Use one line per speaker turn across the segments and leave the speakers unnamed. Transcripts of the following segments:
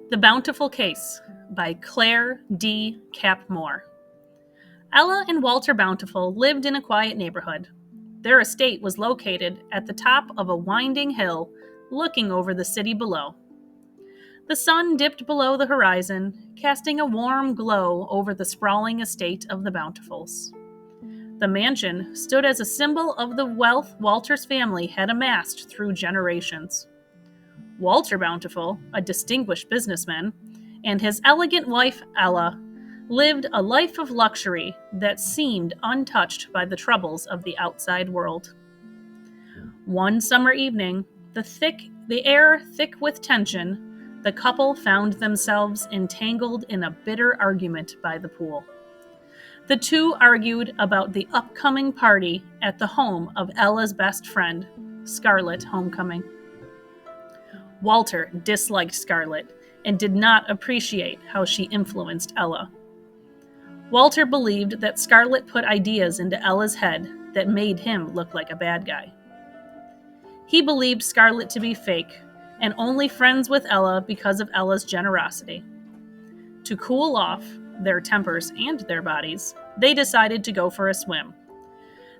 The Bountiful Case by Claire D. Capmore. Ella and Walter Bountiful lived in a quiet neighborhood. Their estate was located at the top of a winding hill looking over the city below. The sun dipped below the horizon, casting a warm glow over the sprawling estate of the Bountifuls. The mansion stood as a symbol of the wealth Walter's family had amassed through generations. Walter Bountiful, a distinguished businessman, and his elegant wife, Ella, lived a life of luxury that seemed untouched by the troubles of the outside world. One summer evening, the air thick with tension, the couple found themselves entangled in a bitter argument by the pool. The two argued about the upcoming party at the home of Ella's best friend, Scarlett Homecoming. Walter disliked Scarlett and did not appreciate how she influenced Ella. Walter believed that Scarlett put ideas into Ella's head that made him look like a bad guy. He believed Scarlett to be fake and only friends with Ella because of Ella's generosity. To cool off their tempers and their bodies, they decided to go for a swim.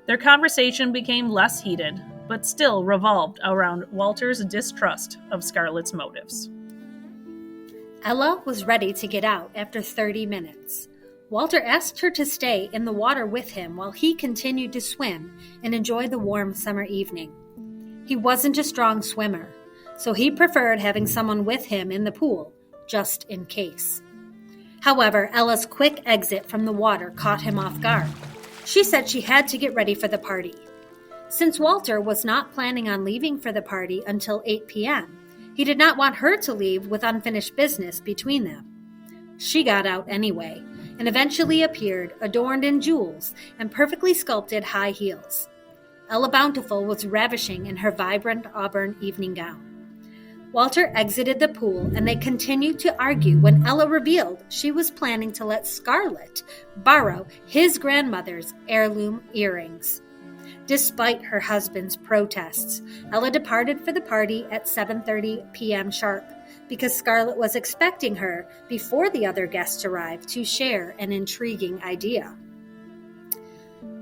Their conversation became less heated, but still revolved around Walter's distrust of Scarlett's motives.
Ella was ready to get out after 30 minutes. Walter asked her to stay in the water with him while he continued to swim and enjoy the warm summer evening. He wasn't a strong swimmer, so he preferred having someone with him in the pool, just in case. However, Ella's quick exit from the water caught him off guard. She said she had to get ready for the party. Since Walter was not planning on leaving for the party until 8 p.m., he did not want her to leave with unfinished business between them. She got out anyway, and eventually appeared adorned in jewels and perfectly sculpted high heels. Ella Bountiful was ravishing in her vibrant auburn evening gown. Walter exited the pool and they continued to argue when Ella revealed she was planning to let Scarlett borrow his grandmother's heirloom earrings. Despite her husband's protests, Ella departed for the party at 7:30 p.m. sharp because Scarlett was expecting her before the other guests arrived to share an intriguing idea.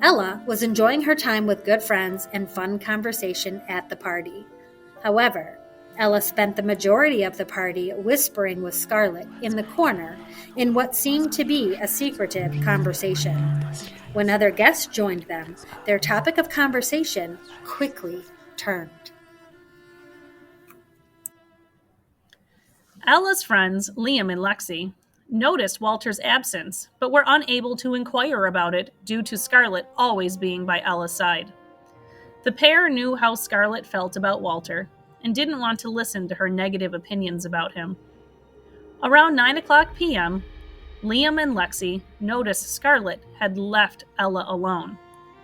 Ella was enjoying her time with good friends and fun conversation at the party. However, Ella spent the majority of the party whispering with Scarlett in the corner in what seemed to be a secretive conversation. When other guests joined them, their topic of conversation quickly turned.
Ella's friends, Liam and Lexi, noticed Walter's absence, but were unable to inquire about it due to Scarlett always being by Ella's side. The pair knew how Scarlett felt about Walter and didn't want to listen to her negative opinions about him. Around 9 o'clock p.m., Liam and Lexi noticed Scarlett had left Ella alone,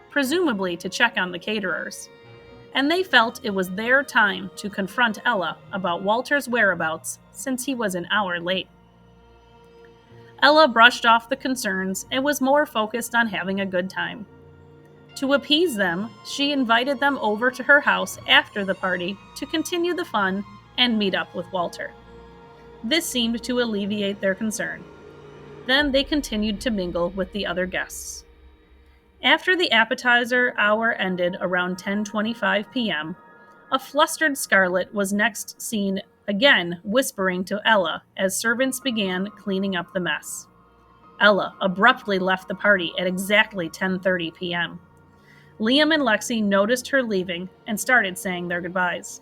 presumably to check on the caterers, and they felt it was their time to confront Ella about Walter's whereabouts since he was an hour late. Ella brushed off the concerns and was more focused on having a good time. To appease them, she invited them over to her house after the party to continue the fun and meet up with Walter. This seemed to alleviate their concern. Then they continued to mingle with the other guests. After the appetizer hour ended around 10:25 p.m., a flustered Scarlett was next seen again whispering to Ella as servants began cleaning up the mess. Ella abruptly left the party at exactly 10:30 p.m. Liam and Lexi noticed her leaving and started saying their goodbyes.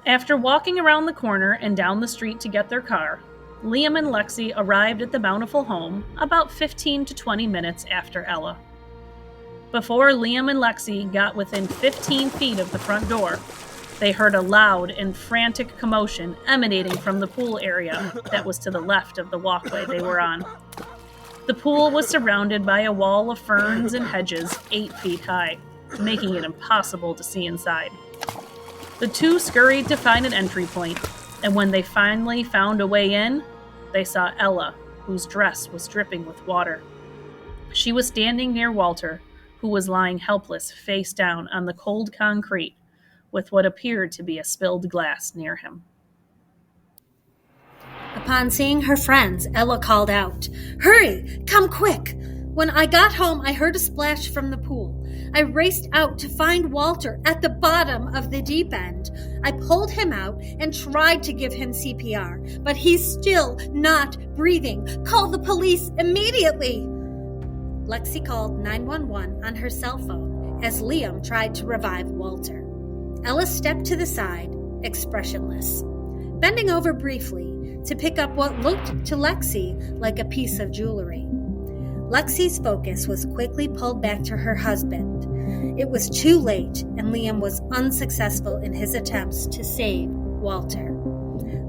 After walking around the corner and down the street to get their car, Liam and Lexi arrived at the Bountiful home about 15 to 20 minutes after Ella. Before Liam and Lexi got within 15 feet of the front door, they heard a loud and frantic commotion emanating from the pool area that was to the left of the walkway they were on. The pool was surrounded by a wall of ferns and hedges 8 feet high, making it impossible to see inside. The two scurried to find an entry point, and when they finally found a way in, they saw Ella, whose dress was dripping with water. She was standing near Walter, who was lying helpless face down on the cold concrete with what appeared to be a spilled glass near him.
Upon seeing her friends, Ella called out, "Hurry! Come quick!" When I got home, I heard a splash from the pool. I raced out to find Walter at the bottom of the deep end. I pulled him out and tried to give him CPR, but he's still not breathing. Call the police immediately! Lexi called 911 on her cell phone as Liam tried to revive Walter. Ella stepped to the side, expressionless, bending over briefly to pick up what looked to Lexi like a piece of jewelry. Lexi's focus was quickly pulled back to her husband. It was too late, and Liam was unsuccessful in his attempts to save Walter.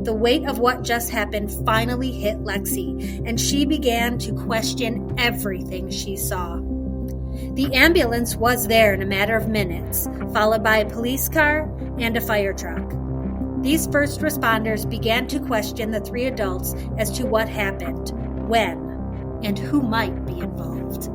The weight of what just happened finally hit Lexi, and she began to question everything she saw. The ambulance was there in a matter of minutes, followed by a police car and a fire truck. These first responders began to question the three adults as to what happened, when, and who might be involved.